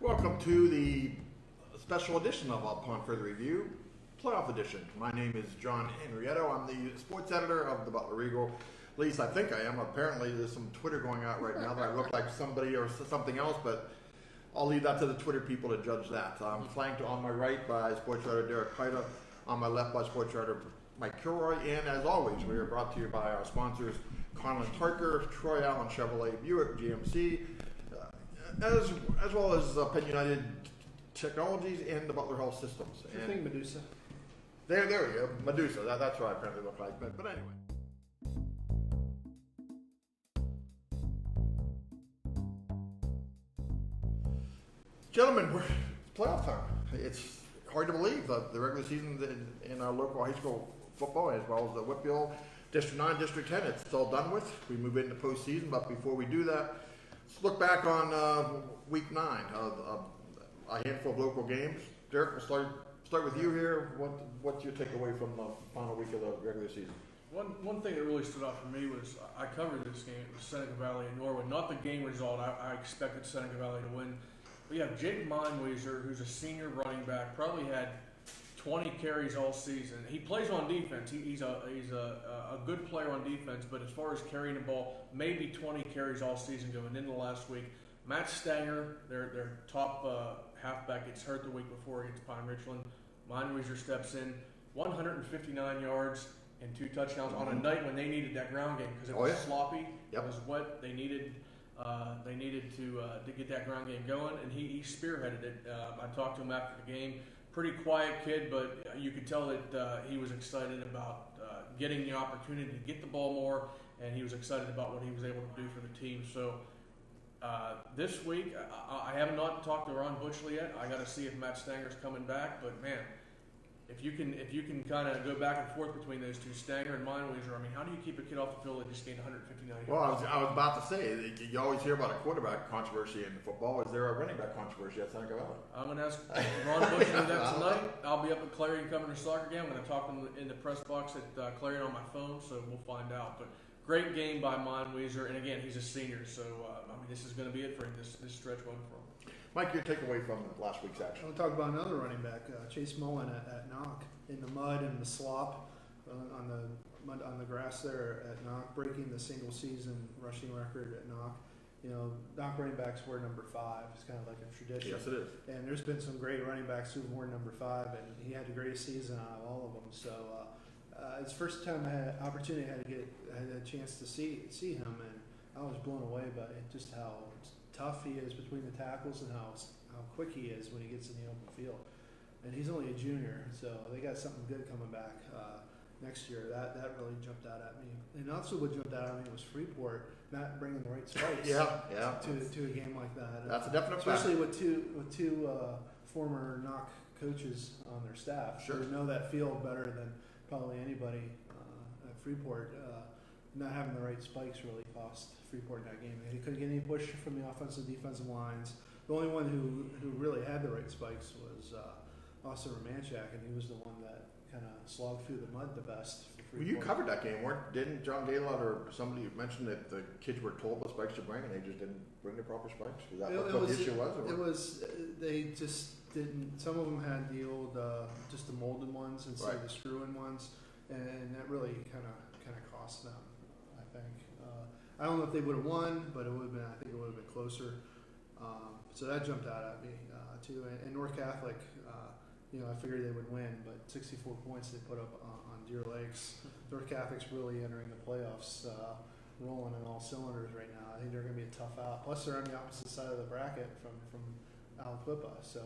Welcome to the special edition of Upon Further Review, playoff edition. My name is John Henrietto. I'm the sports editor of the Butler Eagle. At least I think I am. Apparently there's some Twitter going out right now that I look like somebody or something else, but I'll leave that to the Twitter people to judge that. I'm flanked on my right by sports writer Derek Pida, on my left by sports writer Mike Kilroy, and as always, we are brought to you by our sponsors, Conlon Tarker, Troy Allen Chevrolet Buick GMC, as well as Penn United Technologies and the Butler Health Systems. I think Medusa. There we go, Medusa. That's what I apparently look like. But anyway. Gentlemen, it's playoff time. It's hard to believe the regular season in our local high school football, as well as the Whitfield District 9, District 10, it's all done with. We move into postseason, but before we do that, let's look back on week 9, a handful of local games. Derek, we'll start with you here. What's your takeaway from the final week of the regular season? One thing that really stood out for me was I covered this game. It was Seneca Valley and Norwood. Not the game result. I expected Seneca Valley to win. We have Jake Meinweiser, who's a senior running back, probably had 20 carries all season. He plays on defense. He's a good player on defense, but as far as carrying the ball, maybe 20 carries all season going into last week. Matt Stanger, their top halfback, gets hurt the week before against Pine Richland. Meinweiser steps in, 159 yards and 2 touchdowns on a night when they needed that ground game because it was sloppy. Yep. It was wet. They needed to get that ground game going, and he spearheaded it. I talked to him after the game. Pretty quiet kid, but you could tell that he was excited about getting the opportunity to get the ball more, and he was excited about what he was able to do for the team. So this week, I have not talked to Ron Butchley yet. I got to see if Matt Stanger's coming back, but man, if you can kind of go back and forth between those two, Stanger and Meinweiser, I mean, how do you keep a kid off the field that just gained 159 yards? Well, I was about to say, you always hear about a quarterback controversy in football. Is there a running back controversy at Seneca Valley? I'm going to ask Ron Butchley that tonight. I'll be up at Clarion covering the soccer game. I'm going to talk to him in the press box at Clarion on my phone, so we'll find out. But great game by Meinweiser, and again, he's a senior, so I mean, this is going to be it for him, this stretch going for him. Mike, your takeaway from last week's action? I'll talk about another running back, Chase Mullen at Knock, in the mud and the slop on the grass there at Knock, breaking the single season rushing record at Knock. You know, Knock running backs were number 5. It's kind of like a tradition. Yes, it is. And there's been some great running backs who've worn number 5, and he had the greatest season out of all of them. So it's the first time I had a chance to see him, and I was blown away by just how tough he is between the tackles and how quick he is when he gets in the open field. And he's only a junior, so they got something good coming back next year. That really jumped out at me. And also what jumped out at me was Freeport not bringing the right spikes to a game like that. That's a definite especially with two former Knock coaches on their staff. Sure. They know that field better than probably anybody at Freeport. Not having the right spikes really cost Freeport that game. They couldn't get any push from the offensive defensive lines. The only one who really had the right spikes was Austin Romanchak, and he was the one that kind of slogged through the mud the best. Well, you covered that game, didn't John Gaylord or somebody mention that the kids were told what spikes to bring and they just didn't bring the proper spikes? Was that what the issue was? Or? It was, they just didn't, some of them had the old, just the molded ones instead of the screw-in ones, and that really kind of cost them, I think. I don't know if they would have won, but I think it would have been closer. So that jumped out at me too. And North Catholic, I figured they would win, but 64 points they put up on Deer Lakes. North Catholic's really entering the playoffs, rolling on all cylinders right now. I think they're going to be a tough out. Plus, they're on the opposite side of the bracket from Aliquippa. So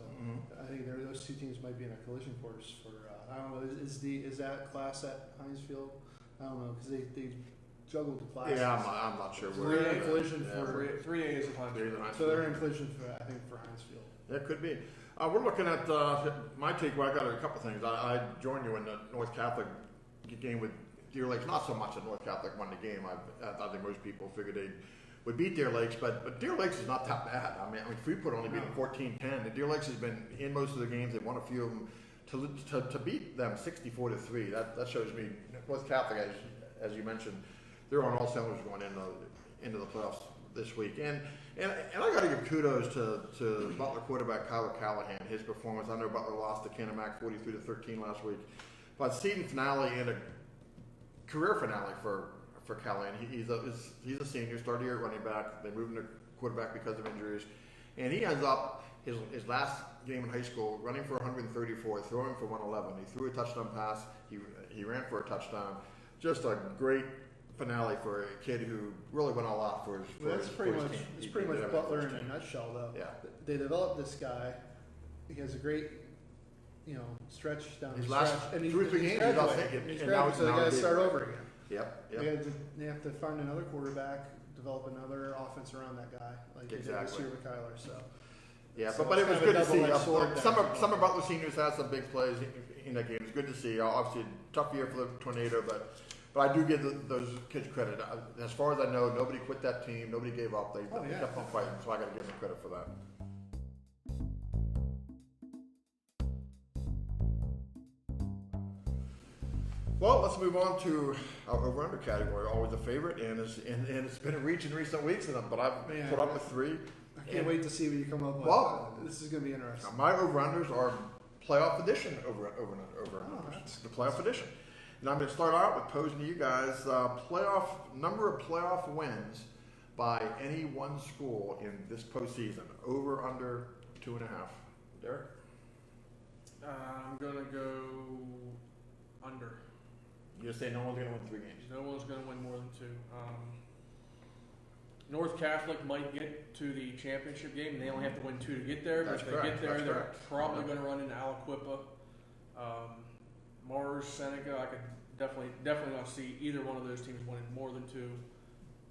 I think those two teams might be in a collision course for. I don't know. Is that class at Hinesfield? I don't know because they juggled the classes. Yeah, I'm not sure. So they're in collision for 3A is at Hinesfield. So they're in collision for Hinesfield. That could be. We're looking at my takeaway. I got a couple things. I joined you in the North Catholic game with Deer Lakes. Not so much that North Catholic won the game. I think most people figured they would beat Deer Lakes, but Deer Lakes is not that bad. I mean Freeport only beat them 14-10. And Deer Lakes has been in most of the games. They've won a few of them. To beat them 64-3. That shows me North Catholic, as you mentioned, they're on all cylinders going into the playoffs this week. And I got to give kudos to Butler quarterback Kyler Callahan. His performance. I know Butler lost to Kennebec 43-13 last week, but season finale and a career finale for Callahan. He's a senior, started here at running back. They moved him to quarterback because of injuries, and he ends up his last game in high school running for 134, throwing for 111. He threw a touchdown pass. He ran for a touchdown. Just a great finale for a kid who really went all out for his. That's pretty much Butler in a nutshell, though. Yeah. They developed this guy. He has a great, stretch down His the last stretch, and 2 or 3 games, he's off thinking, and now so they got to start big. over again. Yep. They have to find another quarterback, develop another offense around that guy, like they did this year with Kyler. So. Yeah, So but it was it's good kind to of a see. double-edged sword Some of Butler seniors had some big plays in that game. It's good to see. Obviously, a tough year for the Tornado, but I do give those kids credit. As far as I know, nobody quit that team. Nobody gave up. They kept on fighting, so I got to give them credit for that. Well, let's move on to our over-under category. Always a favorite, and it's been a reach in recent weeks, but I've put up with 3. I can't wait to see what you come up with. Well, this is going to be interesting. My over-unders are playoff edition over-unders. That's The playoff edition. And I'm going to start out with posing to you guys number of playoff wins by any one school in this postseason. Over, under 2.5. Derek? I'm gonna go under. You're saying no one's going to win 3 games. No one's gonna win more than 2. North Catholic might get to the championship game, and they only have to win 2 to get there. But That's if correct. they get there, That's they're correct. probably going to run into Aliquippa. Mars, Seneca, I could definitely not see either one of those teams winning more than 2.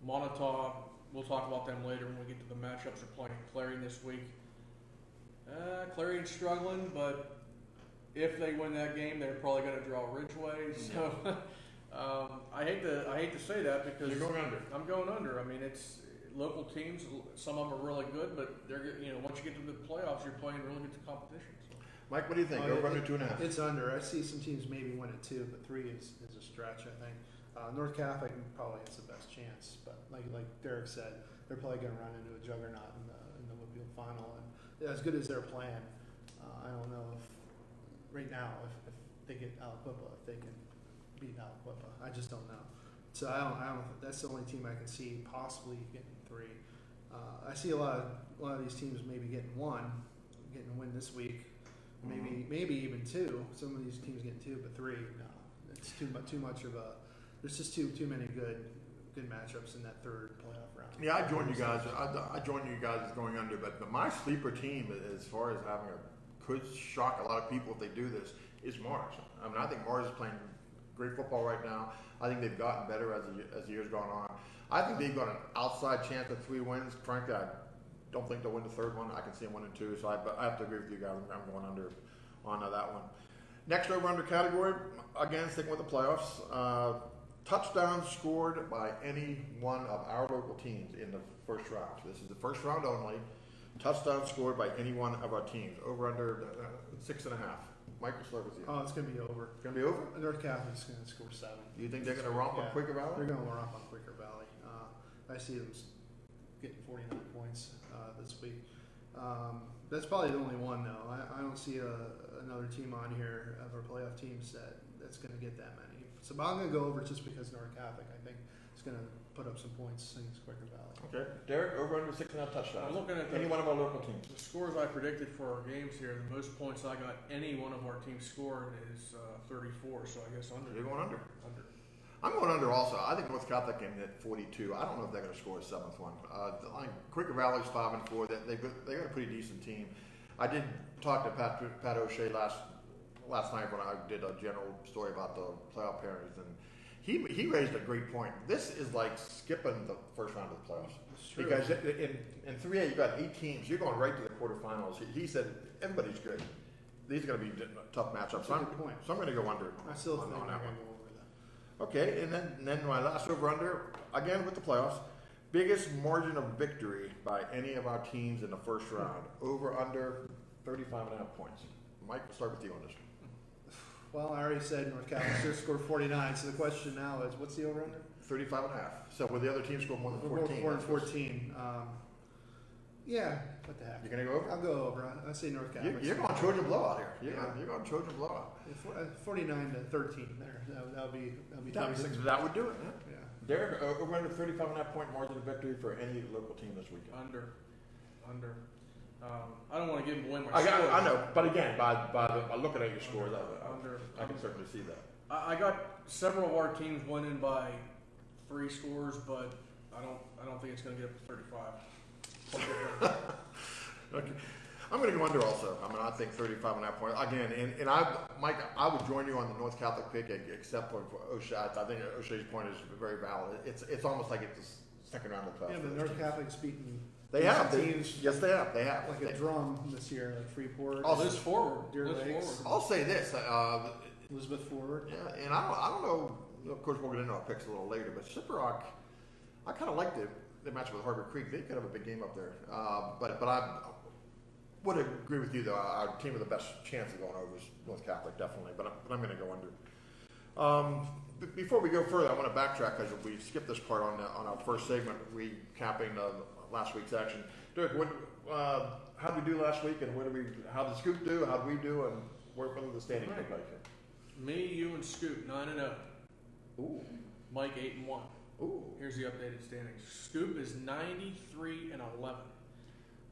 Montauk, we'll talk about them later when we get to the matchups. They're playing Clarion this week. Clarion's struggling, but if they win that game, they're probably going to draw Ridgeway. So I hate to say that because You're going under. I'm going under. I mean, it's local teams. Some of them are really good, but they're once you get to the playoffs, you're playing really good competition. So. Mike, what do you think? Over, under 2.5. It's under. I see some teams maybe win it 2, but 3 is a stretch, I think. North Catholic probably has the best chance, but like Derek said, they're probably going to run into a juggernaut in the Whitfield final. And as good as they're playing, I don't know if right now if they get Aliquippa, if they can beat Aliquippa. I just don't know. So I don't. That's the only team I can see possibly getting 3. I see a lot of these teams maybe getting a win this week. Maybe even 2. Some of these teams get 2, but 3, no. It's too much of a. There's just too many good matchups in that 3rd playoff round. Yeah, I joined you guys. I joined you guys going under, but my sleeper team, as far as could shock a lot of people if they do this, is Mars. I mean, I think Mars is playing great football right now. I think they've gotten better as the year's gone on. I think they've got an outside chance of 3 wins. Frankly, I don't think they'll win the 3rd one. I can see them winning 2, so I have to agree with you guys. I'm going under on that one. Next over-under category, again, sticking with the playoffs. Touchdowns scored by any one of our local teams in the first round. This is the first round only. Touchdowns scored by any one of our teams. Over under 6.5. Mike, we'll start with you. Oh, it's going to be over. It's going to be over? North Catholic's going to score 7. You think they're going to romp on Quaker Valley? They're going to romp on Quaker Valley. I see them getting 49 points this week. That's probably the only one, though. I don't see another team on here of our playoff teams that's going to get that many. So I'm going to go over just because North Catholic, I think, is going to put up some points against Quaker Valley. Okay. Derek, over under 6.5 touchdowns. I'm looking at any one of our local teams. The scores I predicted for our games here, the most points I got any one of our teams scored is 34, so I guess under. You're going under? Under. I'm going under also. I think North Catholic can hit 42. I don't know if they're going to score a 7th one. I think Quaker Valley's 5-4. They got a pretty decent team. I did talk to Pat O'Shea last night when I did a general story about the playoff pairings, and he raised a great point. This is like skipping the first round of the playoffs. True. Because in 3A you've got 8 teams. You're going right to the quarterfinals. He said everybody's good. These are going to be tough matchups. That's a good point. So I'm going to go under. I still think on they're that going one. to go over that. Okay, and then my last over-under, again with the playoffs, biggest margin of victory by any of our teams in the first round, over-under 35.5 points. Mike, we'll start with you on this. Well, I already said North Carolina scored 49, so the question now is, what's the over-under? 35 and a half. So will the other team score more than 14? More than 14. Yeah, what the heck? You're going to go over? I'll go over. I say North Carolina. You're going Trojan blowout here. You're going Trojan blowout. 49 to 13 there. That would be 36. That would do it. Yeah. Derek, over under 35 and a half point margin of victory for any local team this weekend. Under. I don't want to give away my I score. know, but again, by looking at your scores, Under. I can certainly see that. I got several of our teams winning by 3 scores, but I don't think it's going to get up to 35. Okay. I'm going to go under also. I mean, I think 35 and a half points. Again, and Mike, I would join you on the North Catholic pick, except for O'Shea. I think O'Shea's point is very valid. It's almost like it's the second round of the playoffs. Yeah, but North Catholic's beaten They have. teams. Yes, they have. They have. Like a drum this year, like Freeport. Oh, This forward. Deer This Lakes. forward. I'll say this. Elizabeth Forward. Yeah, and I don't know. Of course, we'll get into our picks a little later, but Shiprock, I kind of like the matchup with Harbor Creek. They could have a big game up there. But I would agree with you, though. Our team with the best chance of going over is North Catholic, definitely. But I'm going to go under. Before we go further, I want to backtrack because we skipped this part on our first segment, recapping last week's action. Dirk, how did we do last week, and how did Scoop do? How did we do, and what did the standings look like? Me, you, and Scoop 9-0. Ooh. Mike 8-1. Ooh. Here's the updated standings. Scoop is 93-11.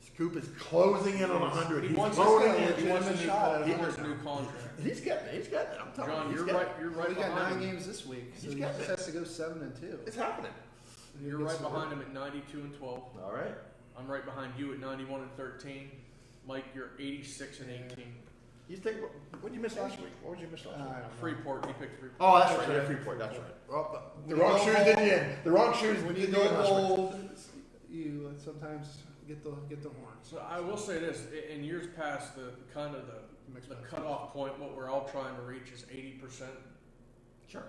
Scoop is closing in on 100. He wants voting a in. new Contract. He's getting He's getting it. I'm telling John, you. you're He's right. getting You're Well, right we got behind 9 him. games this week, so He's he getting just it. has to go 7-2. it. It's happening. You're right behind him at 92-12. All right. I'm right behind you at 91-13. Mike, you're 86-18. You think, what did you miss last week? What did you miss last week? I don't know. Freeport, he picked Freeport. Oh, that's right. Yeah, Freeport. That's right. Well, the When wrong you shoes go did bold- you in. The wrong shoes When did you you go in last week. bold, you sometimes get the horns. So I will say this: in years past, the cutoff point, what we're all trying to reach is 80%. Sure.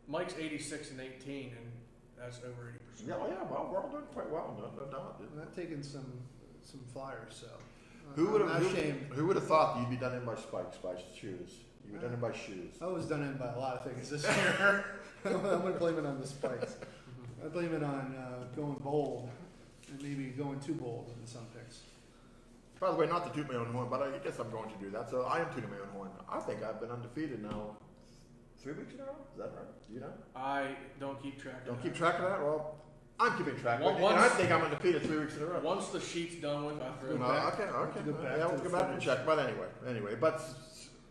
Mike's 86-18, and that's over 80%. Yeah, well, we're all doing quite well. No doubt. I'm not taking some flyers, so Who would I'm not have ashamed. who would have thought you'd be done in by spikes, by shoes? You were done in by shoes. I was done in by a lot of things this year. I'm going to blame it on the spikes. I blame it on going bold and maybe going too bold in some picks. By the way, not to toot my own horn, but I guess I'm going to do that. So I am tooting my own horn. I think I've been undefeated now 3 weeks in a row. Is that right? Do you know? I don't keep track of Don't that. keep track of that? Well, I'm keeping track of it. Once- And I think I'm undefeated 3 weeks in a row. Once the sheet's done with, I throw it No, back. okay. Go back Yeah, to we'll the go back and footage. check. But anyway, but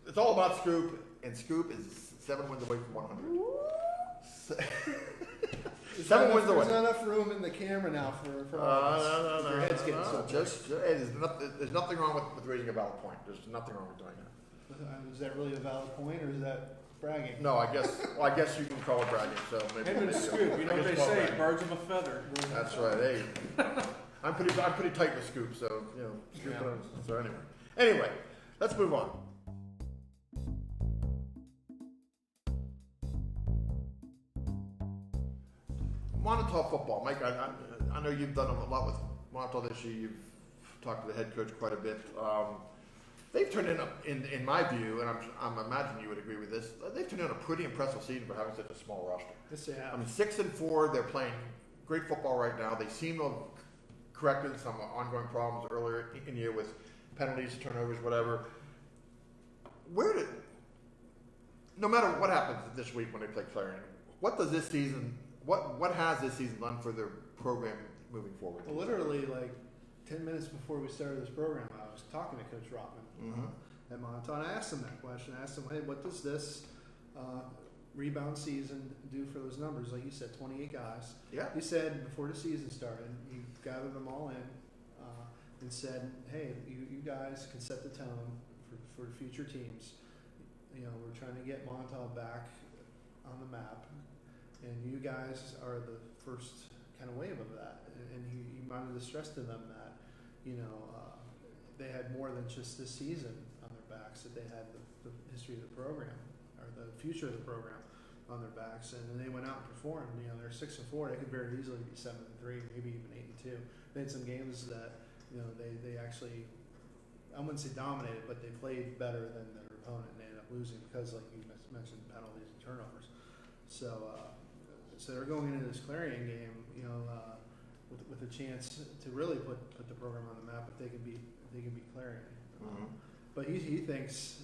it's all about Scoop, and Scoop is 7 wins away from 100. 7 wins away. There's not enough room in the camera now for all of us. Your head's getting so big. There's nothing wrong with raising a valid point. There's nothing wrong with doing that. Is that really a valid point, or is that bragging? No, I guess you can call it bragging. So maybe. Him and Scoop, you know I what they guess call it say, bragging. birds of a feather. That's right. Hey, I'm pretty tight with Scoop, so you know. Scoop Yeah. So anyway, let's move on. Montauk football, Mike. I know you've done a lot with Montauk this year. You've talked to the head coach quite a bit. They've turned in my view, and I'm imagining you would agree with this. They've turned in a pretty impressive season for having such a small roster. Yes, they have. I mean, 6-4. They're playing great football right now. They seem to have corrected some ongoing problems earlier in the year with penalties, turnovers, whatever. No matter what happens this week when they play Clarion, what does this season? What has this season done for their program moving forward? Well, literally, like 10 minutes before we started this program, I was talking to Coach Rotman at Montauk, and I asked him that question. I asked him, hey, what does this rebound season do for those numbers? Like you said, 28 guys. Yeah. He said before the season started, he gathered them all in and said, hey, you guys can set the tone for future teams. You know, we're trying to get Montauk back on the map, and you guys are the first kind of wave of that. And he wanted to stress to them that, you know, they had more than just this season on their backs, that they had the history of the program or the future of the program on their backs, and then they went out and performed. You know, they're 6-4. They could very easily be 7-3, maybe even 8-2. They had some games that, you know, they actually, I wouldn't say dominated, but they played better than their opponent, and they ended up losing because, like you mentioned, penalties and turnovers. So, so they're going into this Clarion game, with a chance to really put the program on the map if they can beat Clarion. But he thinks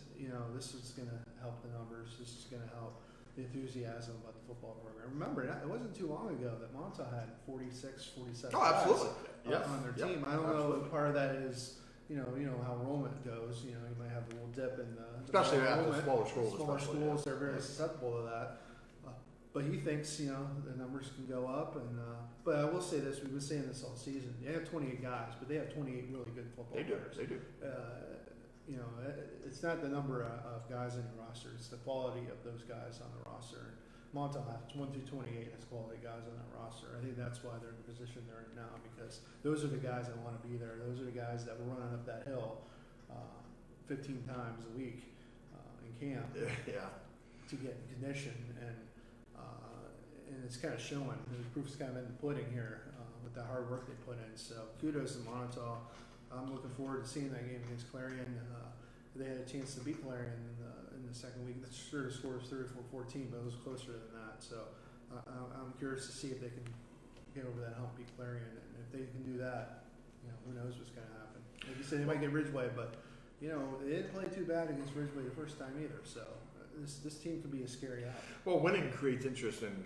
this is going to help the numbers. This is going to help the enthusiasm about the football program. Remember, it wasn't too long ago that Montauk had 46, 47 absolutely. guys on their team. I don't know if part of that is how enrollment goes. You might have a little dip in especially at the smaller schools. They're very susceptible to that. But he thinks the numbers can go up, but I will say this: we've been saying this all season. They have 28 guys, but they have 28 really good football players. They do. It's not the number of guys in your roster; it's the quality of those guys on the roster. Montauk, 1 through 28, has quality guys on that roster. I think that's why they're in the position they're in now, because those are the guys that want to be there. Those are the guys that were running up that hill 15 times a week in camp to get in condition, and it's kind of showing. The proof's kind of in the pudding here with the hard work they put in. So kudos to Montauk. I'm looking forward to seeing that game against Clarion. They had a chance to beat Clarion in the second week. The score was 34-14, but it was closer than that. So I'm curious to see if they can get over that hump, beat Clarion. And if they can do that, who knows what's going to happen. Like you said, they might get Ridgeway, but they didn't play too bad against Ridgeway the first time either. So this team could be a scary out. Well, winning creates interest in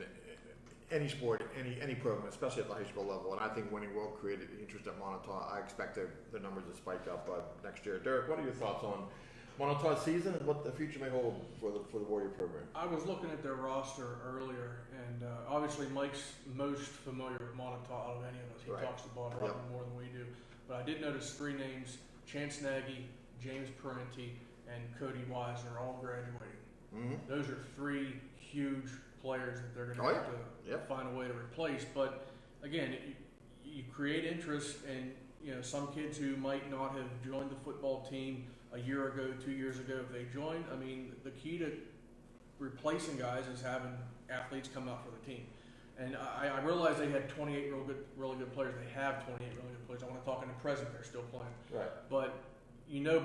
any sport, any program, especially at the high school level, and I think winning will create interest at Montauk. I expect the numbers to spike up next year. Derek, what are your thoughts on Montauk's season and what the future may hold for the Warrior program? I was looking at their roster earlier, and obviously Mike's most familiar with Montauk out of any of us. He talks about it more than we do. But I did notice 3 names: Chance Nagy, James Parenti, and Cody Wise are all graduating. Those are 3 huge players that they're going to have to find a way to replace. But again, you create interest in some kids who might not have joined the football team a year ago, 2 years ago. If they joined, I mean, the key to replacing guys is having athletes come out for the team. And I realize they had 28 really good players. They have 28 really good players. I want to talk in the present; they're still playing. Right. But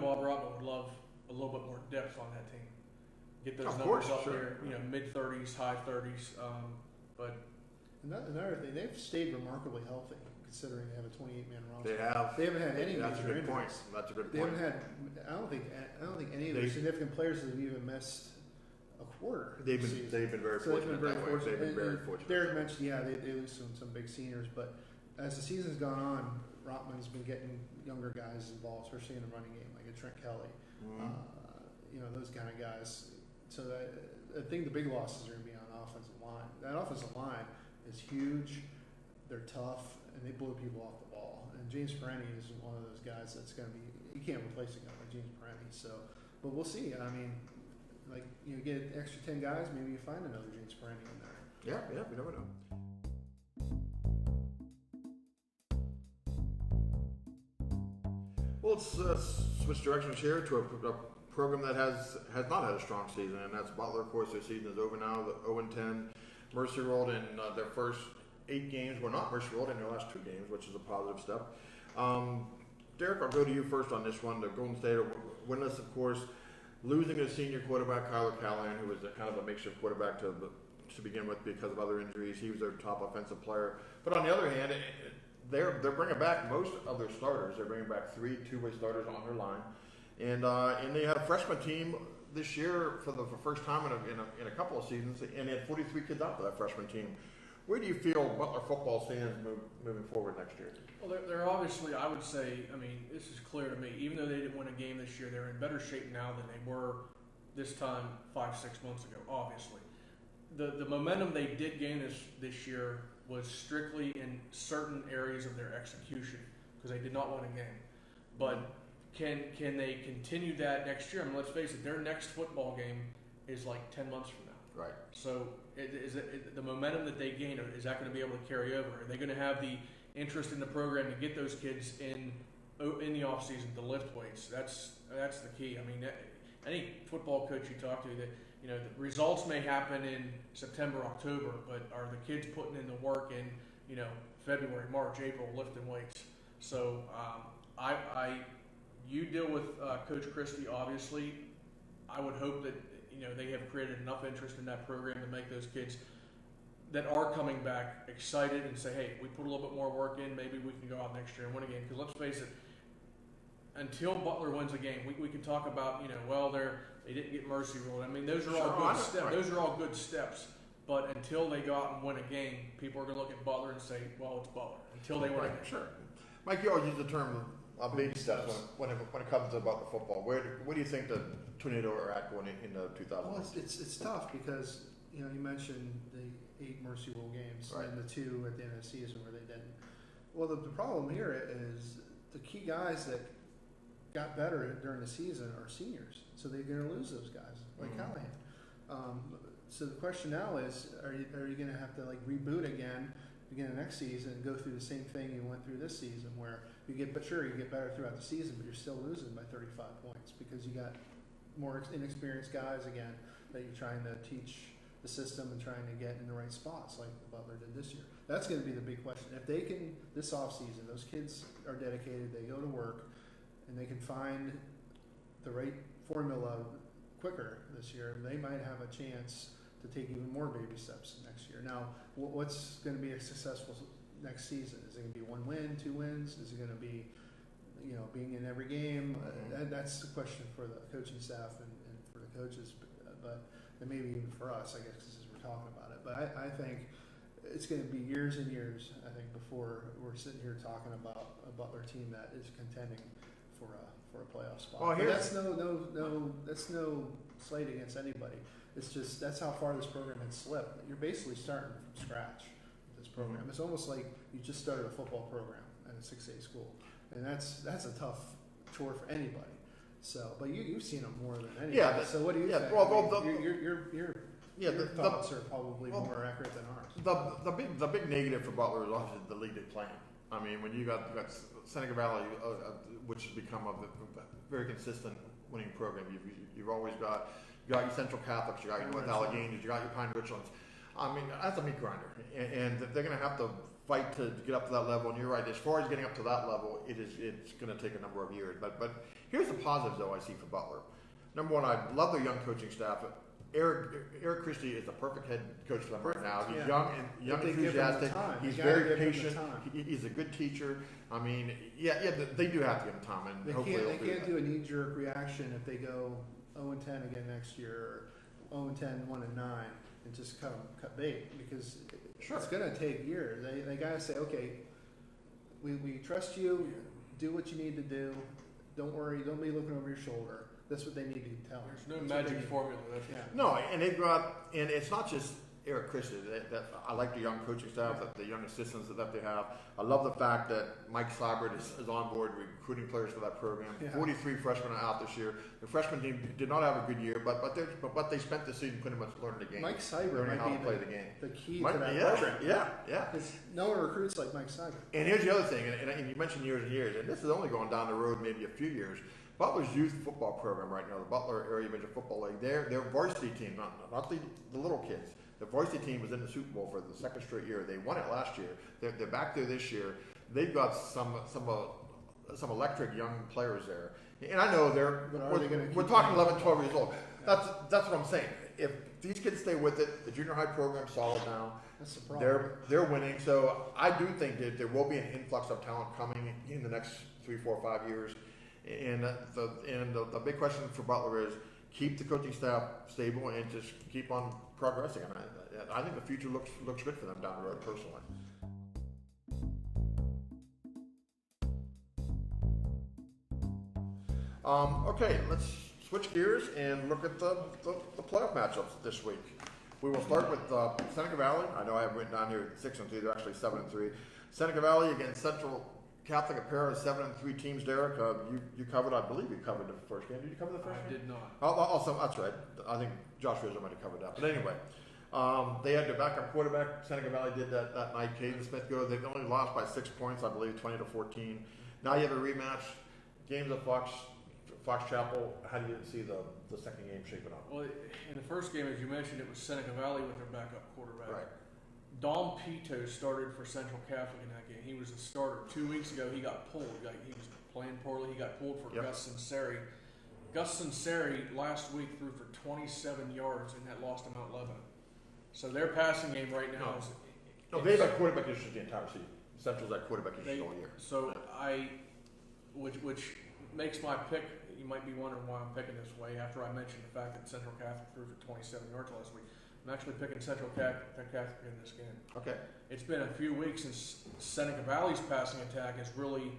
Bob Rotman would love a little bit more depth on that team. Get those numbers up there, mid 30s, high 30s. But another thing, they've stayed remarkably healthy considering they have a 28-man roster. They haven't had any That's a major good injuries. point. That's a good They point. haven't had. I don't think any of their significant players have even missed a quarter. They've been very fortunate. They've been very fortunate. Derek mentioned, they lose some big seniors, but as the season's gone on, Rotman's been getting younger guys involved, especially in the running game, like a Trent Kelly. Those kind of guys. So I think the big losses are going to be on offensive line. That offensive line is huge. They're tough, and they blow people off the ball. And James Parenti is one of those guys that's going to be – you can't replace a guy like James Parenti. So, but we'll see. I mean, get an extra 10 guys, maybe you find another James Parenti in there. Yeah, we never know. Well, let's switch directions here to a program that has not had a strong season, and that's Butler. Of course, their season is over now. The 0-10, Mercy rolled in their first 8 games. Were not Mercy rolled in their last 2 games, which is a positive step. Derek, I'll go to you first on this one. The Golden State are winless, of course, losing a senior quarterback, Kyler Callahan, who was kind of a makeshift quarterback to begin with because of other injuries. He was their top offensive player. But on the other hand, they're bringing back most of their starters. They're bringing back 3 two-way starters on their line. And they had a freshman team this year for the first time in a couple of seasons, and they had 43 kids out for that freshman team. Where do you feel Butler football stands moving forward next year? Well, they're obviously, I would say, this is clear to me, even though they didn't win a game this year, they're in better shape now than they were this time 5-6 months ago, obviously. The momentum they did gain this year was strictly in certain areas of their execution, because they did not win a game. But can they continue that next year? Let's face it, their next football game is like 10 months from now. Right. So the momentum that they gain, is that going to be able to carry over? Are they going to have the interest in the program to get those kids in the off season to lift weights? That's the key. Any football coach you talk to, the results may happen in September, October, but are the kids putting in the work in February, March, April, lifting weights? So you deal with Coach Christie, obviously. I would hope that they have created enough interest in that program to make those kids that are coming back excited and say, hey, we put a little bit more work in, maybe we can go out next year and win a game. Because let's face it, until Butler wins a game, we can talk about, they didn't get mercy ruled. I mean, those are all good steps. Right. Those are all good steps. But until they go out and win a game, people are going to look at Butler and say, well, it's Butler. Until they win a game. Sure. Mike, you always use the term baby steps when it comes to Butler football. Where do you think the Tornado are at going into 2000? Well, it's tough because you mentioned the 8 Mercy Rule games Right. and the 2 at the end of the season where they didn't. Well, the problem here is the key guys that got better during the season are seniors, so they're going to lose those guys like Callahan. So the question now is, are you going to have to reboot again, begin the next season, and go through the same thing you went through this season, where you get better throughout the season, but you're still losing by 35 points because you got more inexperienced guys again that you're trying to teach the system and trying to get in the right spots like Butler did this year. That's going to be the big question. If they can, this offseason, those kids are dedicated, they go to work, and they can find the right formula quicker this year, they might have a chance to take even more baby steps next year. Now, what's going to be a successful next season? Is it going to be 1 win, 2 wins? Is it going to be, being in every game? That's the question for the coaching staff and for the coaches, and maybe even for us, I guess, as we're talking about it. But I think it's going to be years and years, I think, before we're sitting here talking about a Butler team that is contending for a playoff spot. Well, that's no slight against anybody. It's just that's how far this program had slipped. You're basically starting from scratch with this program. It's almost like you just started a football program at a 6A school, and that's a tough chore for anybody. So, but you've seen them more than anybody. Yeah. So what do you think? Well, your thoughts are probably more accurate than ours. The big negative for Butler is obviously the league they play in. I mean, when you got Seneca Valley, which has become a very consistent winning program, you've always got your Central Catholics, you got your North Alleghenies, you got your Pine Richlands. I mean, that's a meat grinder, and they're going to have to fight to get up to that level. And you're right, as far as getting up to that level, it's going to take a number of years. But here's the positives, though, I see for Butler. Number one, I love their young coaching staff. Eric Christie is the perfect head coach for them right now. He's young and enthusiastic. He's very patient. He's a good teacher. I mean, they do have to give him time, and they can't do a knee-jerk reaction if they go 0-10 again next year, or 0-10, 1-9, and just cut bait, because it's going to take years. They got to say, okay, we trust you. Do what you need to do. Don't worry. Don't be looking over your shoulder. That's what they need to tell. There's no magic formula. No, and they've got, and it's not just Eric Christie. I like the young coaching staff, the young assistants that they have. I love the fact that Mike Seibert is on board recruiting players for that program. 43 freshmen are out this year. The freshman team did not have a good year, but they spent the season pretty much learning the game. Mike Seibert learning how to play the game. The key to that program. Yeah. Because no one recruits like Mike Seibert. And here's the other thing, and you mentioned years and years, and this is only going down the road maybe a few years. Butler's youth football program right now, the Butler Area Major Football League, their varsity team, not the little kids. The varsity team was in the Super Bowl for the second straight year. They won it last year. They're back there this year. They've got some electric young players there. And I know we're talking 11, 12 years old. That's what I'm saying. If these kids stay with it, the junior high program's solid now. That's the problem. They're winning. So I do think that there will be an influx of talent coming in the next 3, 4, 5 years. And the big question for Butler is keep the coaching staff stable and just keep on progressing. And I think the future looks good for them down the road, personally. Okay, let's switch gears and look at the playoff matchups this week. We will start with Seneca Valley. I know I have written down here 6-3. They're actually 7-3. Seneca Valley against Central Catholic, a pair of 7-3 teams. Derek, you covered. I believe you covered the first game. Did you cover the first game? I did not. Also, that's right. I think Josh Rizzo might have covered that. But anyway, they had their backup quarterback. Seneca Valley did that night. Caden Smith go. They've only lost by 6 points, I believe, 20-14. Now you have a rematch. Games of Fox Chapel. How do you see the second game shaping up? Well, in the first game, as you mentioned, it was Seneca Valley with their backup quarterback. Right. Dom Pito started for Central Catholic in that game. He was the starter. 2 weeks ago, he got pulled. He was playing poorly. He got pulled for Gus Sinceri. Gus Sinceri last week threw for 27 yards in that loss to Mount Lebanon. So their passing game right now is. No, they've had quarterback issues the entire season. Central's had quarterback issues all year. So which makes my pick. You might be wondering why I'm picking this way after I mentioned the fact that Central Catholic threw for 27 yards last week. I'm actually picking Central Catholic in this game. Okay. It's been a few weeks since Seneca Valley's passing attack has really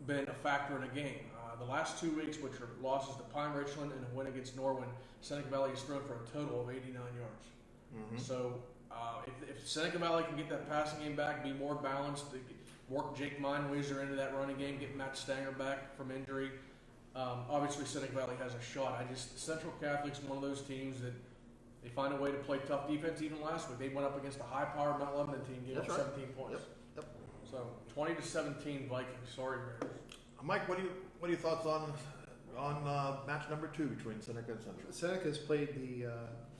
been a factor in a game. The last 2 weeks, which are losses to Pine Richland and a win against Norwin, Seneca Valley has thrown for a total of 89 yards. Mm-hmm. So if Seneca Valley can get that passing game back, be more balanced, work Jake Meinweiser into that running game, get Matt Stanger back from injury, obviously Seneca Valley has a shot. Central Catholic's one of those teams that they find a way to play tough defense. Even last week, they went up against a high-powered Mount Lebanon team, gave up 17 points. Yep. So 20-17 Vikings. Sorry, Bears. Mike, what are your thoughts on match number 2 between Seneca and Central? Seneca's played the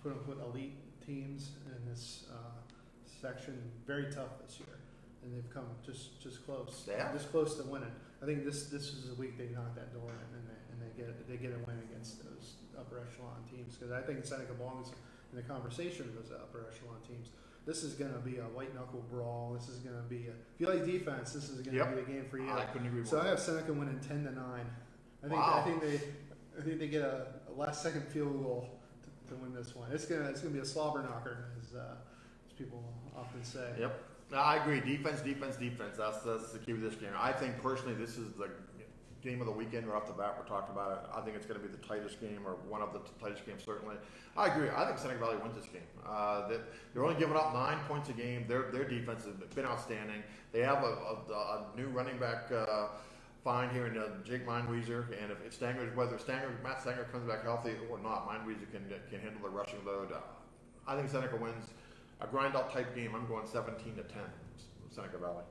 quote-unquote elite teams in this section very tough this year, and they've come just close, just close to winning. I think this is the week they knock that door in, and they get a win against those upper echelon teams, because I think Seneca belongs in the conversation of those upper echelon teams. This is going to be a white knuckle brawl. This is going to be if you like defense, this is going to be the game for you. I couldn't agree more. So I have Seneca winning 10-9. I think they get a last second field goal to win this one. It's gonna be a slobber knocker, as people often say. Yep. No, I agree. Defense. That's the key to this game. I think personally, this is the game of the weekend. Right off the bat, we're talking about it. I think it's going to be the tightest game, or one of the tightest games, certainly. I agree. I think Seneca Valley wins this game. They're only giving up 9 points a game. Their defense has been outstanding. They have a new running back find here in Jake Meinweiser, and if Matt Stanger comes back healthy or not, Meinweiser can handle the rushing load. I think Seneca wins a grind-out type game. I'm going 17-10, Seneca Valley.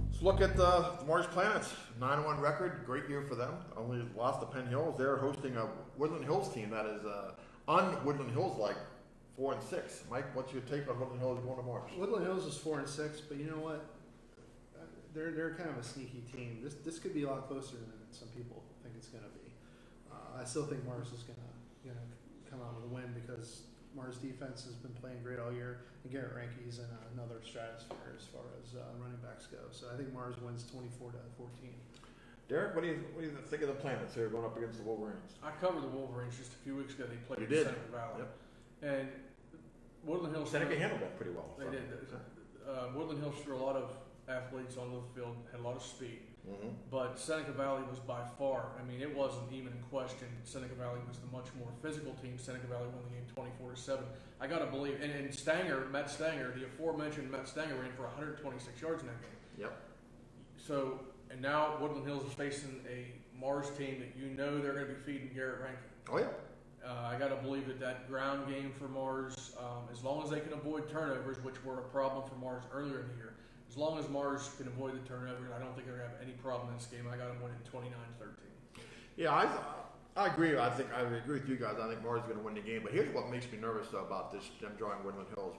Let's look at the Mars Planets. 9-1 record, great year for them. Only lost to Penn Hills. They're hosting a Woodland Hills team that is un-Woodland Hills-like. 4-6. Mike, what's your take on Woodland Hills going to Mars? Woodland Hills is 4-6, but you know what? They're kind of a sneaky team. This could be a lot closer than some people think it's going to be. I still think Mars is going to come out with a win, because Mars defense has been playing great all year, and Garrett Ranke's in another stratosphere as far as running backs go. So I think Mars wins 24-14. Derek, what do you think of the Planets here going up against the Wolverines? I covered the Wolverines just a few weeks ago. They played Seneca Valley. Yep. And Woodland Hills. Seneca handled that pretty well. They did. Woodland Hills threw a lot of athletes on the field, had a lot of speed. Mm-hmm. But Seneca Valley was by far, it wasn't even in question. Seneca Valley was the much more physical team. Seneca Valley won the game 24-7. I got to believe. And Matt Stanger, the aforementioned Matt Stanger, ran for 126 yards in that game. Yep. So, and now Woodland Hills is facing a Mars team that they're going to be feeding Garrett Ranke. Oh, yeah. I got to believe that ground game for Mars, as long as they can avoid turnovers, which were a problem for Mars earlier in the year, as long as Mars can avoid the turnovers, I don't think they're going to have any problem in this game. I got them winning 29-13. Yeah, I agree. I agree with you guys. I think Mars is going to win the game. But here's what makes me nervous about this, them drawing Woodland Hills.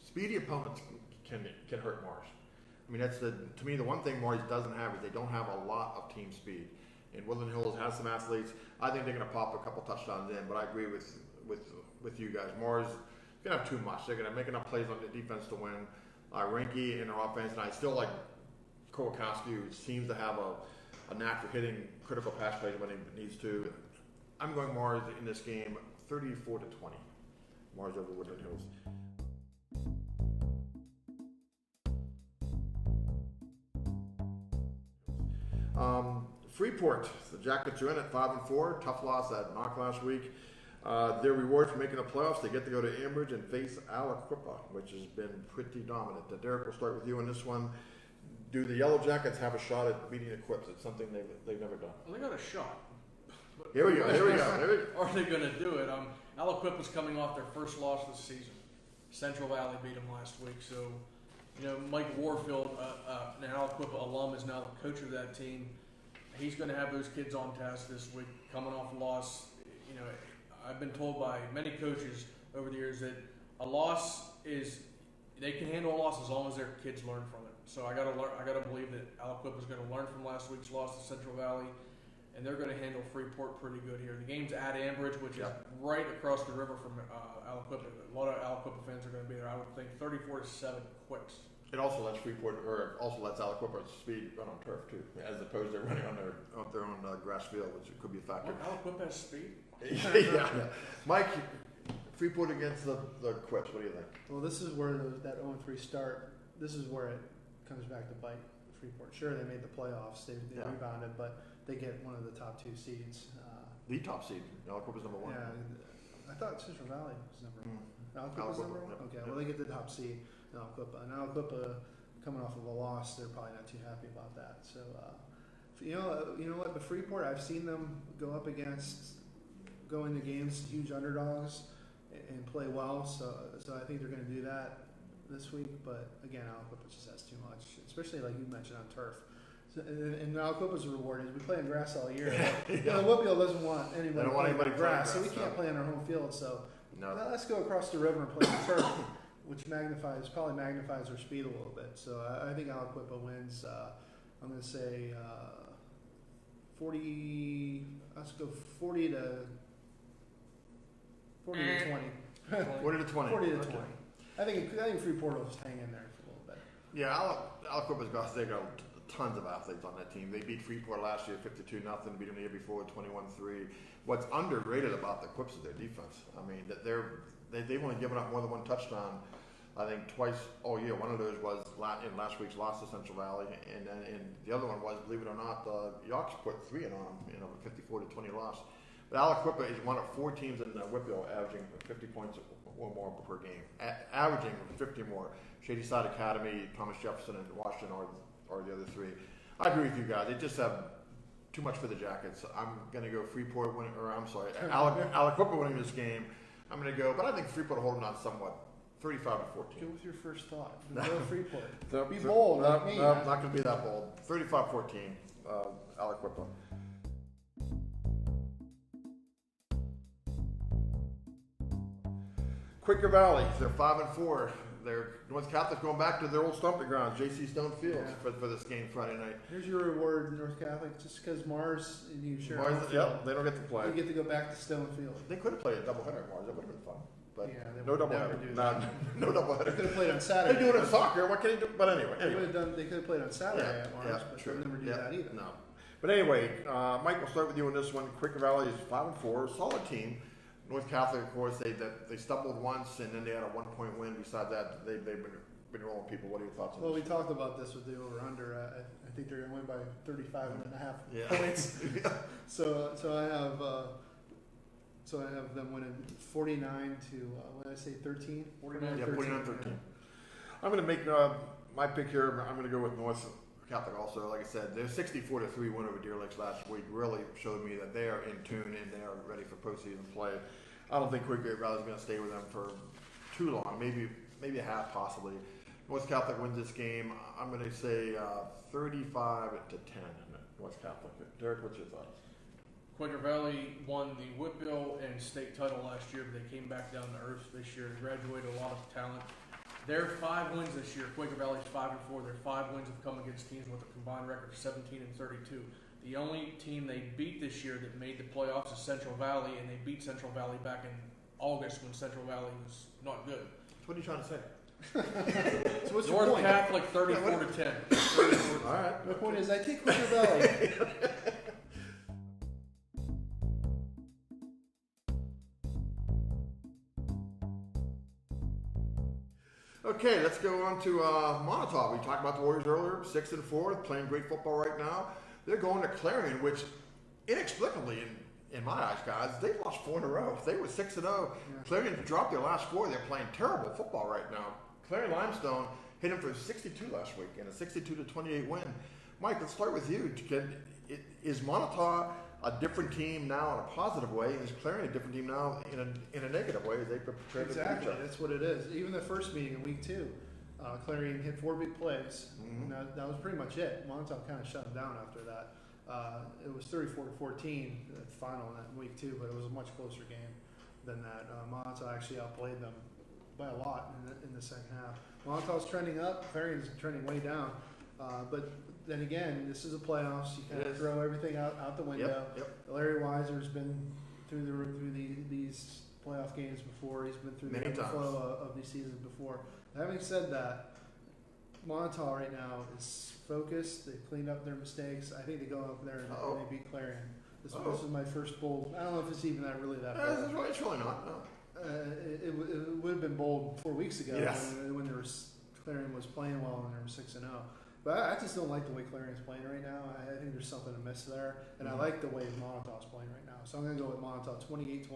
Speedy opponents can hurt Mars. That's to me, the one thing Mars doesn't have is they don't have a lot of team speed. And Woodland Hills has some athletes. I think they're going to pop a couple touchdowns in, but I agree with you guys. Mars is going to have too much. They're going to make enough plays on the defense to win. Ranke in their offense, and I still like Kowalkowski, who seems to have a knack for hitting critical pass plays when he needs to. I'm going Mars in this game, 34-20. Mars over Woodland Hills. Freeport, the Jackets are in at 5-4. Tough loss at Knock last week. Their reward for making the playoffs, they get to go to Ambridge and face Aliquippa, which has been pretty dominant. Derek, we'll start with you on this one. Do the Yellow Jackets have a shot at beating Equips? It's something they've never done. Well, they got a shot. Here we go. Are they going to do it? Aliquippa's coming off their first loss of the season. Central Valley beat them last week, so Mike Warfield, an Aliquippa alum, is now the coach of that team. He's going to have those kids on task this week, coming off a loss. I've been told by many coaches over the years that a loss is they can handle a loss as long as their kids learn from it. So I gotta believe that Aliquippa is going to learn from last week's loss to Central Valley, and they're going to handle Freeport pretty good here. The game's at Ambridge, which is right across the river from Aliquippa. A lot of Aliquippa fans are going to be there. I would think 34-7 Quicks. It also lets Freeport, or also lets Aliquippa speed run on turf too, as opposed to running on their own grass field, which could be a factor. Aliquippa has speed. Yeah. Mike, Freeport against the Quips. What do you think? Well, this is where that 0-3 start. This is where it comes back to bite Freeport. Sure, they made the playoffs. They rebounded, but they get one of the top 2 seeds. The top seed. Aliquippa's number 1. Yeah, I thought Central Valley was number 1. Aliquippa's Aliquippa, number 1. yeah. Okay, well they get the top seed. Aliquippa. And Aliquippa, coming off of a loss, they're probably not too happy about that. So, you know what? The Freeport, I've seen them go into games, huge underdogs, and play well. So I think they're going to do that this week. But again, Aliquippa just has too much, especially like you mentioned on turf. So, and Aliquippa's reward is we play on grass all year. Whitfield doesn't want anybody playing on grass, so we can't play on our home field. So let's go across the river and play on turf, which probably magnifies their speed a little bit. So I think Aliquippa wins. I'm going to say 40. Let's go 40 to 20. 40 to 20. 40 to 20. I think Freeport will just hang in there for a little bit. Yeah, Aliquippa's got tons of athletes on that team. They beat Freeport last year 52-0. Beat them the year before 21-3. What's underrated about the Quips is their defense. I mean, that they've only given up more than 1 touchdown, I think, twice all year. One of those was in last week's loss to Central Valley, and the other one was, believe it or not, Yawks put 3 in on them in a 54-20 loss. But Aliquippa is one of 4 teams in Whitfield averaging 50 points or more per game, averaging 50 more. Shady Side Academy, Thomas Jefferson, and Washington are the other 3. I agree with you guys. They just have too much for the Jackets. I'm going to go Freeport winning, or I'm sorry, Aliquippa winning this game. I'm going to go, but I think Freeport holding on somewhat, 35-14. Go with your first thought. Go Freeport. Be bold. No, not going to be that bold. 35-14, Aliquippa. Quaker Valley, they're 5-4. They're North Catholic going back to their old stomping grounds, J.C. Stone Fields, for this game Friday night. Here's your reward, North Catholic, just because Mars and you share. They don't get to play. You get to go back to Stone Field. They could have played a doubleheader at Mars. That would have been fun. But they no would never doubleheader. do that. No doubleheader. They could have played on Saturday. They do it in soccer. What can you do? But anyway. They could have played on Saturday at Mars, but they would never do that either. No. But anyway, Mike, we'll start with you on this one. Quaker Valley is 5-4, solid team. North Catholic, of course, they stumbled once, and then they had a 1-point win. Besides that, they've been rolling people. What are your thoughts on this? Well, we talked about this with the over-under. I think they're going to win by 35.5 points. So I have them winning 49 to what did I say, 13? 49-13. I'm going to make my pick here. I'm going to go with North Catholic also. Like I said, their 64-3 win over Deer Lakes last week really showed me that they are in tune and they are ready for postseason play. I don't think Quaker Valley is going to stay with them for too long. Maybe a half, possibly. North Catholic wins this game. I'm going to say 35-10. North Catholic. Derek, what's your thoughts? Quaker Valley won the Whitbill and state title last year, but they came back down to earth this year and graduated a lot of talent. Their 5 wins this year, Quaker Valley's 5-4. Their 5 wins have come against teams with a combined record of 17-32. The only team they beat this year that made the playoffs is Central Valley, and they beat Central Valley back in August when Central Valley was not good. What are you trying to say? So what's your North point? Catholic 34-10. All right. My point is I take Quaker Valley. Okay, let's go on to Montauk. We talked about the Warriors earlier, 6-4, playing great football right now. They're going to Clarion, which inexplicably, in my eyes, guys, they've lost 4 in a row. They were 6-0. Yeah. Clarion dropped their last 4. They're playing terrible football right now. Clarion Limestone hit them for 62 last week and a 62-28 win. Mike, let's start with you. Is Montauk a different team now in a positive way? Is Clarion a different team now in a negative way? As they prepare Exactly, that's what it is. Even the first meeting in week 2, Clarion hit 4 big plays. Mm-hmm. That was pretty much it. Montauk kind of shut them down after that. It was 34-14 the final in week 2, but it was a much closer game than that. Montauk actually outplayed them by a lot in the second half. Montauk's trending up, Clarion's trending way down. But then again, this is a playoffs. You kind of throw everything out the window. Yep. Larry Weiser's been through these playoff games before. He's been through Many the times. flow of these seasons before. Having said that, Montauk right now is focused. They cleaned up their mistakes. I think they go up there and they beat Clarion. This is my first bold. I don't know if it's even that bold. It's really not. No. It would have been bold 4 weeks ago when there was Clarion was playing well and they were 6-0. But I just don't like the way Clarion's playing right now. I think there's something amiss there, and I like the way Montauk's playing right now. So I'm going to go with Montauk 28-21.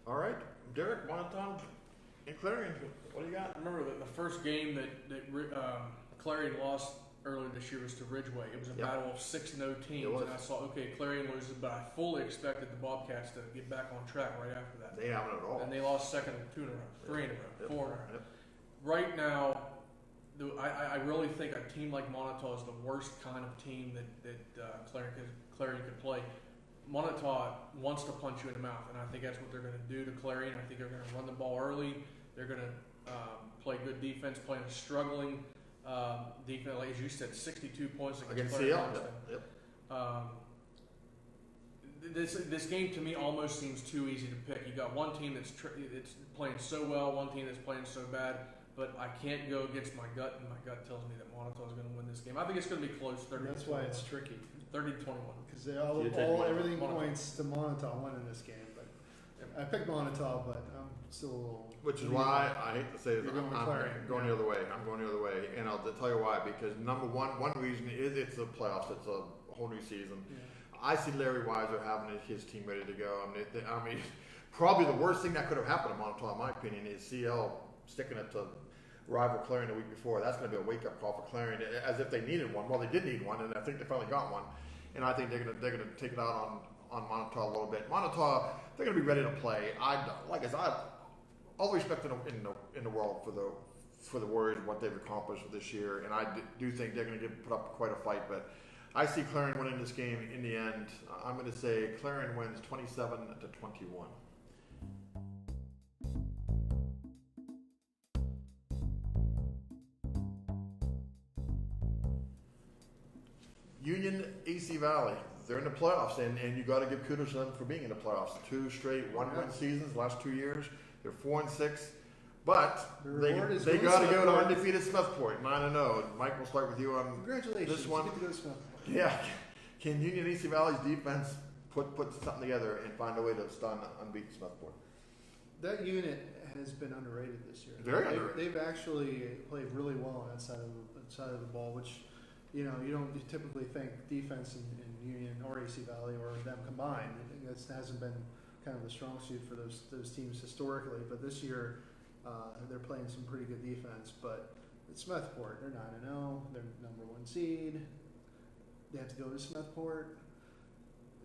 All right, Derek, Montauk, and Clarion. What do you got? I remember the first game that Clarion lost earlier this year was to Ridgeway. It was a battle of 6-0 teams, and I saw Clarion loses, but I fully expected the Bobcats to get back on track right after that. They haven't at all. And they lost second 2 in a row, 3 in a row, 4 in a row. Yep. Right now, I really think a team like Montauk is the worst kind of team that Clarion could play. Montauk wants to punch you in the mouth, and I think that's what they're going to do to Clarion. I think they're going to run the ball early. They're going to play good defense, playing a struggling defense. Like as you said, 62 points against Clarion. This game to me almost seems too easy to pick. You got one team that's playing so well, one team that's playing so bad. But I can't go against my gut, and my gut tells me that Montauk is going to win this game. I think it's going to be close. 30. That's why it's tricky. 30-21. Because everything points to Montauk winning this game. But I picked Montauk, but I'm still a little. Which is why I hate to say that I'm going the other way. I'm going the other way, and I'll tell you why. Because number one reason is it's the playoffs. It's a whole new season. Yeah. I see Larry Weiser having his team ready to go. I mean, probably the worst thing that could have happened to Montauk, in my opinion, is CL sticking it to rival Clarion the week before. That's going to be a wake-up call for Clarion, as if they needed one. Well, they did need one, and I think they finally got one. And I think they're going to take it out on Montauk a little bit. Montauk, they're going to be ready to play. I all the respect in the world for the Warriors and what they've accomplished this year, and I do think they're going to put up quite a fight. But I see Clarion winning this game in the end. I'm going to say Clarion wins 27-21. Union AC Valley, they're in the playoffs, and you got to give kudos to them for being in the playoffs. 2 straight one-win seasons, last 2 years. They're 4-6, but they got to go to undefeated Smethport, 9-0. Mike, we'll start with you on Congratulations. This one. You get to go to Smethport. Yeah, can Union AC Valley's defense put something together and find a way to stun unbeaten Smethport? That unit has been underrated this year. Very underrated. They've actually played really well on that side of the ball, which. You don't typically think defense in Union or AC Valley or them combined. That hasn't been kind of the strong suit for those teams historically. But this year, they're playing some pretty good defense. But it's Smethport. They're 9-0. They're number 1 seed. They have to go to Smethport.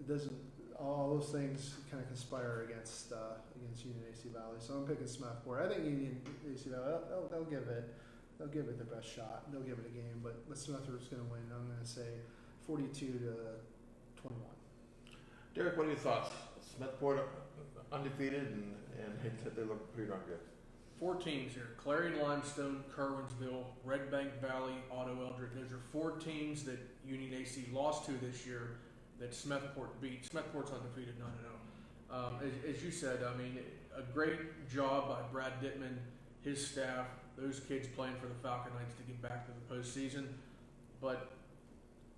It doesn't. All those things kind of conspire against Union AC Valley. So I'm picking Smethport. I think Union AC Valley. They'll give it. They'll give it their best shot. They'll give it a game, but Smethport's going to win. I'm going to say 42-21. Derek, what are your thoughts? Smethport undefeated, and they look pretty darn good. 4 teams here: Clarion Limestone, Kerwinsville, Red Bank Valley, Otto Eldred. Those are 4 teams that Union AC lost to this year that Smethport beat. Smethport's undefeated, 9-0. As you said, I mean, a great job by Brad Dittman, his staff. Those kids playing for the Falcon Knights to get back to the postseason, but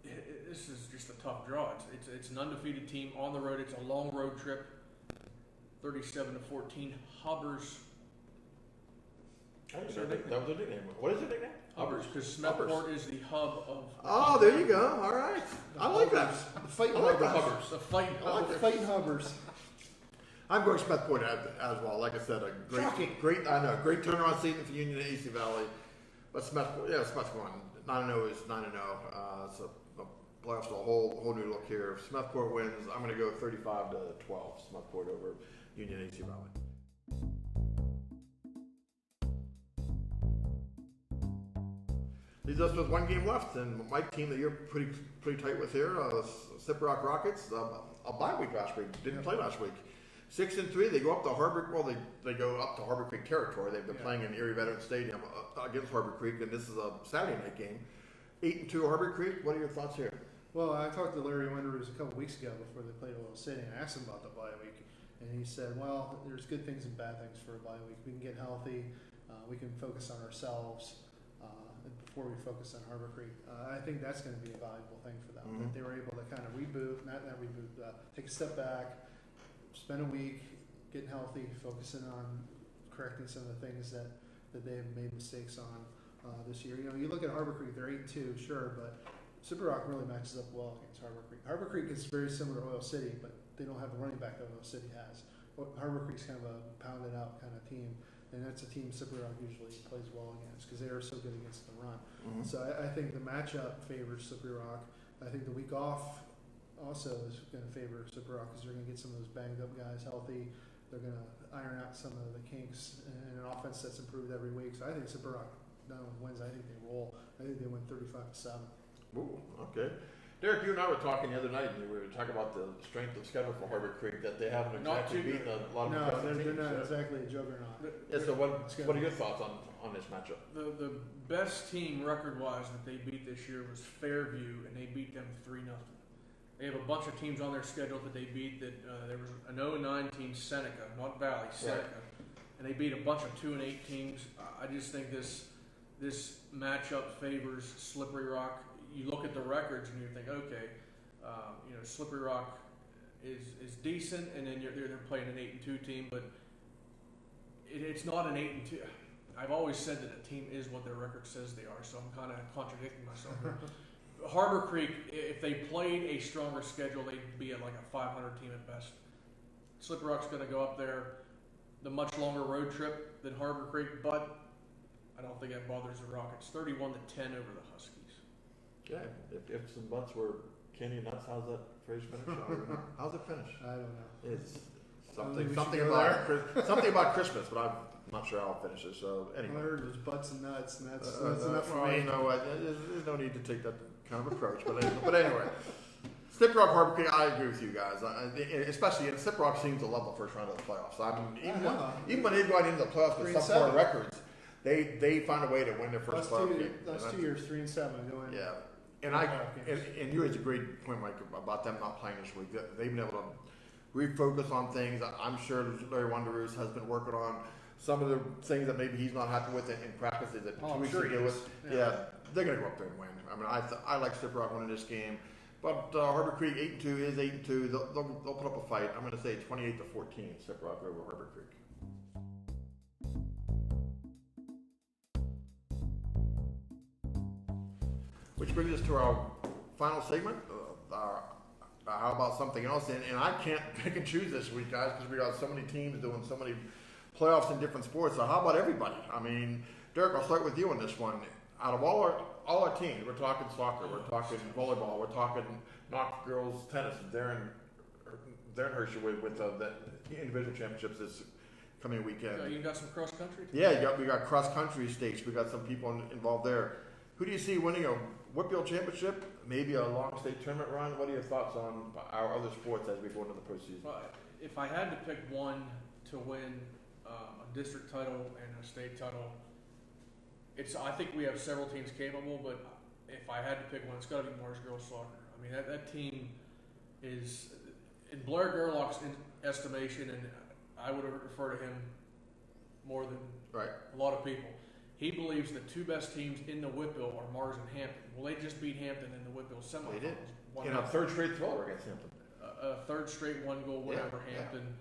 this is just a tough draw. It's an undefeated team on the road. It's a long road trip. 37-14. Hubbers. That was their nickname. What is their nickname? Hubbers, because Smethport is the hub of. Oh, there you go. All right, I like that. The fighting Hubbers. The fighting Hubbers. The fighting Hubbers. I'm going Smethport as well. Like I said, a great turnaround season for Union and AC Valley. But Smethport 9-0 is 9-0. So the playoffs a whole new look here. If Smethport wins, I'm going to go 35-12. Smethport over Union AC Valley. Leaves us with 1 game left, and my team that you're pretty tight with here, Sip Rock Rockets, a bye week last week. Didn't play last week. 6-3. They go up to Harbor. Well, they go up to Harbor Creek territory. They've been Yeah. playing in Erie Veterans Stadium against Harbor Creek, and this is a Saturday night game. 8-2 Harbor Creek. What are your thoughts here? Well, I talked to Larry Wenders a couple weeks ago before they played Oil City, and I asked him about the bye week, and he said, "Well, there's good things and bad things for a bye week. We can get healthy, we can focus on ourselves before we focus on Harbor Creek." I think that's going to be a valuable thing for them. That they were able to kind of take a step back, spend a week getting healthy, focusing on correcting some of the things that they have made mistakes on this year. You know, you look at Harbor Creek; they're 8-2, sure, but Super Rock really matches up well against Harbor Creek. Harbor Creek is very similar to Oil City, but they don't have the running back that Oil City has. Harbor Creek's kind of a pounded out kind of team, and that's a team Super Rock usually plays well against because they are so good against the run. So I think the matchup favors Super Rock. I think the week off also is going to favor Super Rock because they're going to get some of those banged up guys healthy. They're going to iron out some of the kinks in an offense that's improved every week. So I think Super Rock not only wins, I think they roll. I think they win 35-7. Ooh, okay. Derek, you and I were talking the other night, and we were talking about the strength of schedule for Harbor Creek, that they haven't Not exactly too beaten a lot of No, impressive they're teams. not So. exactly a juggernaut. Yeah, so what are your thoughts on this matchup? The best team record-wise that they beat this year was Fairview, and they beat them 3-0. They have a bunch of teams on their schedule that they beat. There was an 0-9 team, Seneca, not Valley, Seneca, and they beat a bunch of 2-8 teams. I just think this matchup favors Slippery Rock. You look at the records and you think, okay, Slippery Rock is decent, and then they're playing an 8-2 team, but it's not an 8-2. I've always said that a team is what their record says they are, so I'm kind of contradicting myself. Harbor Creek, if they played a stronger schedule, they'd be at like a 500 team at best. Slippery Rock's going to go up there, the much longer road trip than Harbor Creek, but I don't think that bothers the Rockets. 31-10 over the Huskies. Yeah, if ifs and buts were candy and nuts, how's that phrase finish? How's it finish? I don't know. It's I don't think we something should go about something about Christmas, but I'm not sure how it finishes. So All I anyway, heard was butts and nuts, and that's enough for well, me. you know what? There's no need to take that kind of approach. But anyway, Slippery Rock Harbor Creek, I agree with you guys. Especially in Slippery Rock seems to love the first round of the playoffs. Even when they've gone into the playoffs with some poor records, they find a way to win their first playoff game. Last 2 years, 3-7, going. Yeah. And you raised a great point, Mike, about them not playing this week. They've been able to refocus on things. I'm sure Larry Wonderoos has been working on some of the things that maybe he's not happy with in practices that 2 weeks ago. Yeah, they're going to go up there and win. I mean, I like Slippery Rock winning this game. But Harbor Creek 8-2 is 8-2. They'll put up a fight. I'm going to say 28-14, Slippery Rock over Harbor Creek. Which brings us to our final segment. How about something else? And I can't pick and choose this week, guys, because we got so many teams doing so many playoffs in different sports. So how about everybody? I mean, Derek, I'll start with you on this one. Out of all our teams, we're talking soccer, we're talking volleyball, we're talking knock girls tennis. Darren Hershey with the individual championships this coming weekend. You got some cross country? Yeah, we got cross country states. We got some people involved there. Who do you see winning a Whitfield championship? Maybe a long state tournament run? What are your thoughts on our other sports as we go into the postseason? Well, if I had to pick one to win a district title and a state title, I think we have several teams capable, but if I had to pick one, it's got to be Mars girls soccer. I mean, that team is, in Blair Gerlach's estimation, and I would refer to him more than a lot of people, he believes the two best teams in the Whitfield are Mars and Hampton. Well, they just beat Hampton in the Whitfield semifinals. They did. In a third straight thriller against Hampton. A third straight one-goal win over Hampton. Yeah.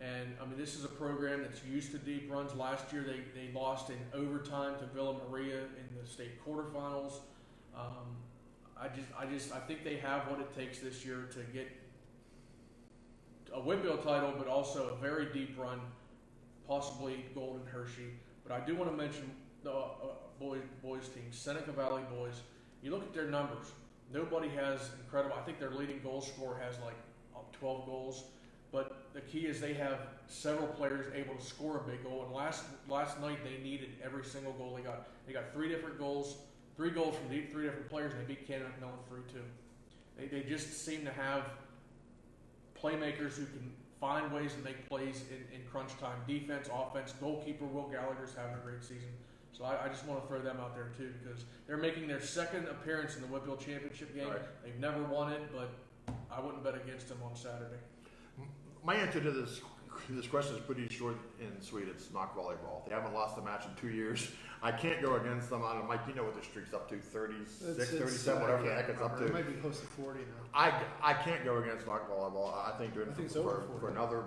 And, I mean, this is a program that's used to deep runs. Last year they lost in overtime to Villa Maria in the state quarterfinals. I think they have what it takes this year to get a Whitfield title, but also a very deep run, possibly Golden Hershey. But I do want to mention the boys team, Seneca Valley boys. You look at their numbers. Nobody has incredible. I think their leading goal scorer has like 12 goals. But the key is they have several players able to score a big goal. And last night they needed every single goal they got. They got 3 different goals, 3 goals from 3 different players, and they beat Canada McMillan 3-2. They just seem to have playmakers who can find ways to make plays in crunch time. Defense, offense, goalkeeper Will Gallagher's having a great season. So I just want to throw them out there too because they're making their second appearance in the Whitfield Championship game. Right. They've never won it, but I wouldn't bet against them on Saturday. My answer to this question is pretty short and sweet. It's not volleyball. They haven't lost a match in 2 years. I can't go against them. I don't know, Mike, you know what the streak's up to, 36, 37, whatever the heck it's up to. It might be close to 40 now. I can't go against knock volleyball. I think they're in it's for over 40. another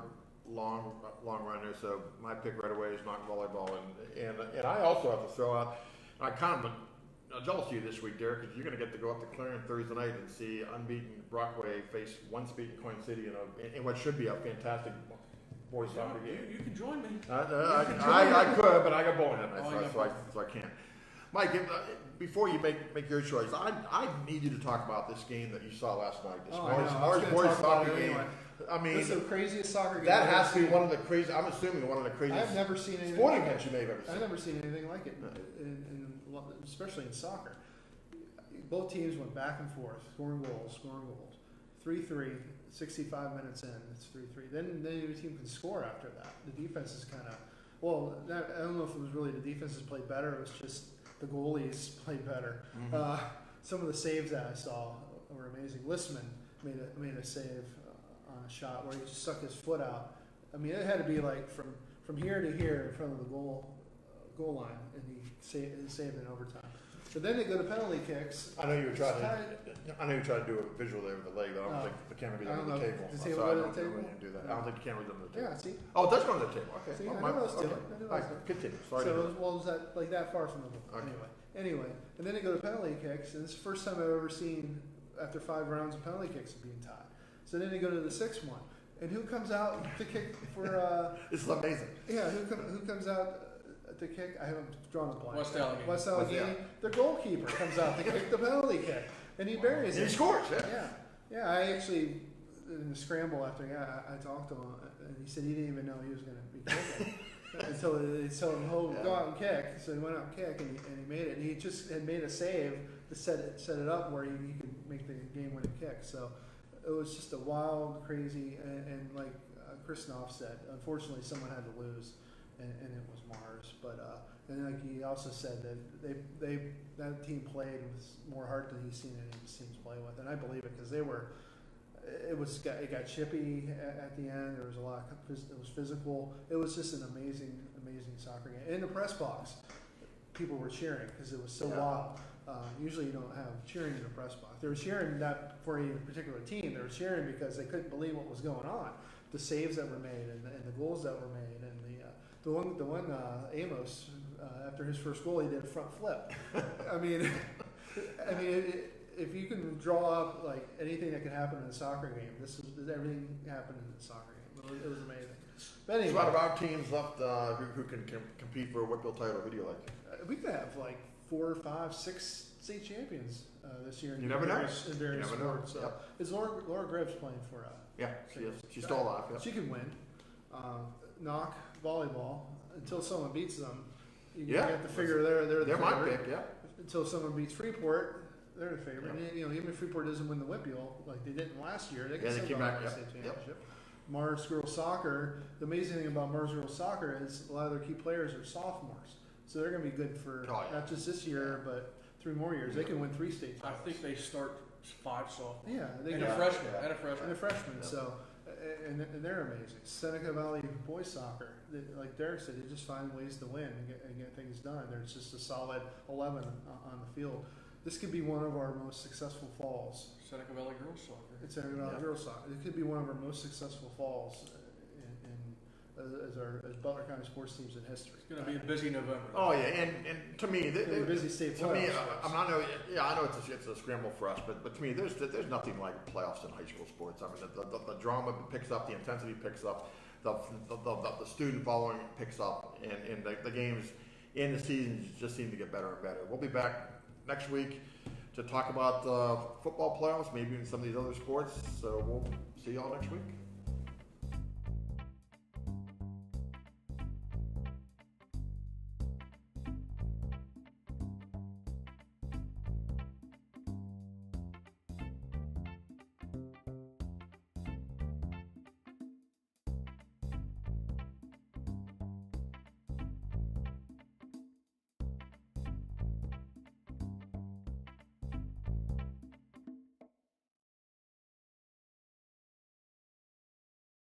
long run there. So my pick right away is knock volleyball. And I also have to throw out, I kind of jealous of you this week, Derek, because you're going to get to go up to Clarion Thursday night and see unbeaten Brockway face once beaten Coin City in what should be a fantastic boys soccer game. You can join me. I could, but I got bowling that night, so I can't. Mike, before you make your choice, I need you to talk about this game that you saw last night. This Mars boys soccer game. Anyway. I mean, this is the craziest soccer game. That has to be one of the crazy. I'm assuming one of the craziest. I've never seen anything sporting like events you may have ever seen. I've never seen anything like it, especially in soccer. Both teams went back and forth, scoring goals. 3-3, 65 minutes in, it's 3-3. Then the team can score after that. The defense is kind of, I don't know if it was really the defenses played better. It was just the goalies played better. Mm-hmm. Some of the saves that I saw were amazing. Listman made a save on a shot where he just stuck his foot out. I mean, it had to be like from here to here in front of the goal line, and he saved in overtime. But then they go to penalty kicks. I know you were trying to do a visual there with the leg, but I don't think the camera be under the table. The So table I under don't the know table? when you do that. I don't think the camera's under the table. Yeah, see? Oh, it does go under the table. Okay. See, Oh, I knew I was doing it. okay. I knew I All was right, doing it. continue. Sorry to So, interrupt. it was that far from the ball. Okay. Anyway, and then they go to penalty kicks, and it's the first time I've ever seen after 5 rounds of penalty kicks being tied. So then they go to the 6th one, and who comes out to kick for? This is amazing. Yeah, who comes out to kick? I haven't drawn a blank. West Allegheny. West Allegheny. The goalkeeper comes out to kick the penalty kick, and he buries And it. he scores. Yeah. Yeah. I actually in the scramble after I talked to him, and he said he didn't even know he was going to be kicking. Until they told him, go out and kick. So he went out and kicked, and he made it. And he just had made a save to set it up where he could make the game-winning kick. So it was just a wild, crazy, and like Chris Knopf said, unfortunately someone had to lose, and it was Mars. But and like he also said that that team played with more heart than he's seen any of his teams play with, and I believe it because it got chippy at the end. There was a lot. It was physical. It was just an amazing soccer game. In the press box, people were cheering because it was so wild. Usually, you don't have cheering in the press box. They were cheering not for any particular team. They were cheering because they couldn't believe what was going on. The saves that were made and the goals that were made, and the one Amos after his first goal, he did a front flip. I mean. If you can draw up like anything that can happen in a soccer game, everything happened in the soccer game. It was amazing. But anyway, There's a lot of our teams left who can compete for a Whitfield title. Who do you like? we could have like 4, 5, 6 state champions this year. You never know. In various sports. So Yep. is Laura Graves playing for? Yeah, she is. She's still alive. Yeah. She can win. Knock volleyball until someone beats them. You have to figure they're my favorite. pick. Yeah. Until someone beats Freeport. They're the favorite. Yeah. And, even if Freeport doesn't win the Whitfield like they didn't last year, they can still go to the state championship. Mars Girls Soccer. The amazing thing about Mars Girls Soccer is a lot of their key players are sophomores, so they're going to be good for not just this year, but 3 more years. They can win 3 state titles. I think they start 5 sophomores. Yeah, And a freshman. And a freshman. Yeah. So, and they're amazing. Seneca Valley boys soccer, like Derek said, they just find ways to win and get things done. There's just a solid 11 on the field. This could be one of our most successful falls. Seneca Valley girls soccer. It's Seneca Valley girls soccer. It could be one of our most successful falls as Butler County sports teams in history. It's going to be a busy November. Oh yeah, and to me, busy state to me, playoffs. I know it's a scramble for us, but to me, there's nothing like playoffs in high school sports. I mean, the drama picks up, the intensity picks up, the student following picks up, and the games in the season just seem to get better and better. We'll be back next week to talk about football playoffs, maybe in some of these other sports. So we'll see y'all next week.